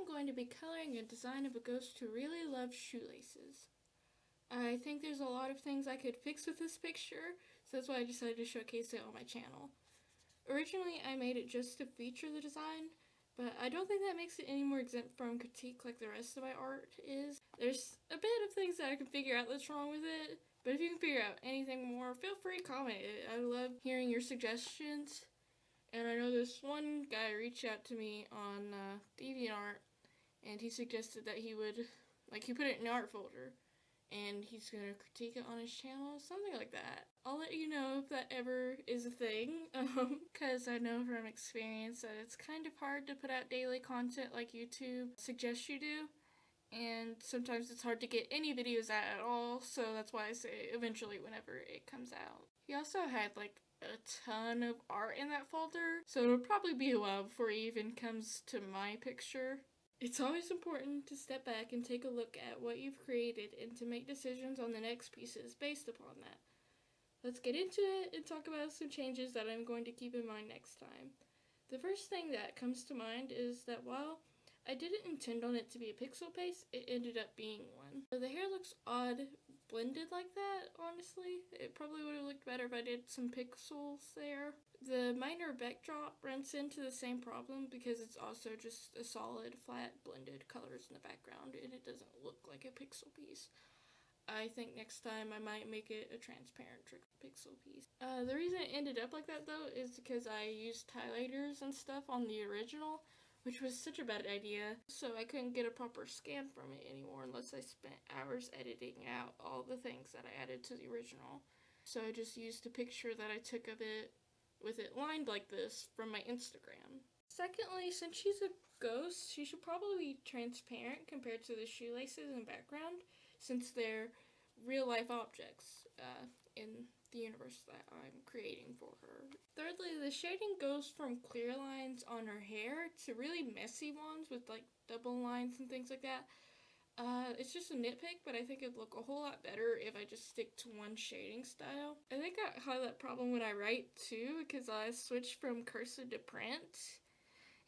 I'm going to be coloring a design of a ghost who really loves shoelaces. I think there's a lot of things I could fix with this picture, so that's why I decided to showcase it on my channel. Originally, I made it just to feature the design, but I don't think that makes it any more exempt from critique like the rest of my art is. There's a bit of things that I can figure out that's wrong with it, but if you can figure out anything more, feel free to comment it. I love hearing your suggestions. And I know this one guy reached out to me on DeviantArt, and he suggested that he would, he put it in the art folder, and he's going to critique it on his channel, something like that. I'll let you know if that ever is a thing, because I know from experience that it's kind of hard to put out daily content like YouTube suggests you do, and sometimes it's hard to get any videos out at all, so that's why I say eventually whenever it comes out. He also had, a ton of art in that folder, so it'll probably be a while before he even comes to my picture. It's always important to step back and take a look at what you've created and to make decisions on the next pieces based upon that. Let's get into it and talk about some changes that I'm going to keep in mind next time. The first thing that comes to mind is that while I didn't intend on it to be a pixel paste, it ended up being one. So the hair looks odd blended like that, honestly. It probably would have looked better if I did some pixels there. The minor backdrop runs into the same problem because it's also just a solid, flat, blended colors in the background, and it doesn't look like a pixel piece. I think next time I might make it a transparent pixel piece. The reason it ended up like that, though, is because I used highlighters and stuff on the original, which was such a bad idea, so I couldn't get a proper scan from it anymore unless I spent hours editing out all the things that I added to the original. So I just used a picture that I took of it with it lined like this from my Instagram. Secondly, since she's a ghost, she should probably be transparent compared to the shoelaces and background, since they're real-life objects in the universe that I'm creating for her. Thirdly, the shading goes from clear lines on her hair to really messy ones with double lines and things like that. It's just a nitpick, but I think it'd look a whole lot better if I just stick to one shading style. I think I have that problem when I write too, because I switch from cursive to print.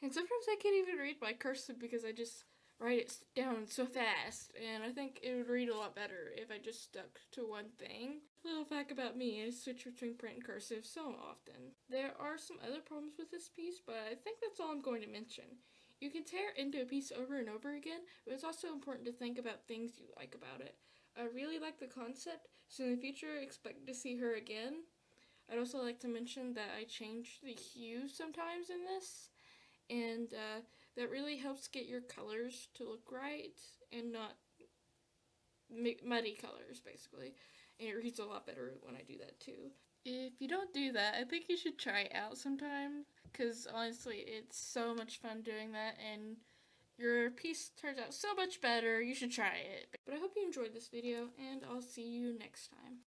And sometimes I can't even read my cursive because I just write it down so fast, and I think it would read a lot better if I just stuck to one thing. Little fact about me, I switch between print and cursive so often. There are some other problems with this piece, but I think that's all I'm going to mention. You can tear into a piece over and over again, but it's also important to think about things you like about it. I really like the concept, so in the future expect to see her again. I'd also like to mention that I change the hue sometimes in this, and that really helps get your colors to look right and not muddy colors, basically. And it reads a lot better when I do that too. If you don't do that, I think you should try it out sometime, because honestly, it's so much fun doing that, and your piece turns out so much better. You should try it. But I hope you enjoyed this video, and I'll see you next time.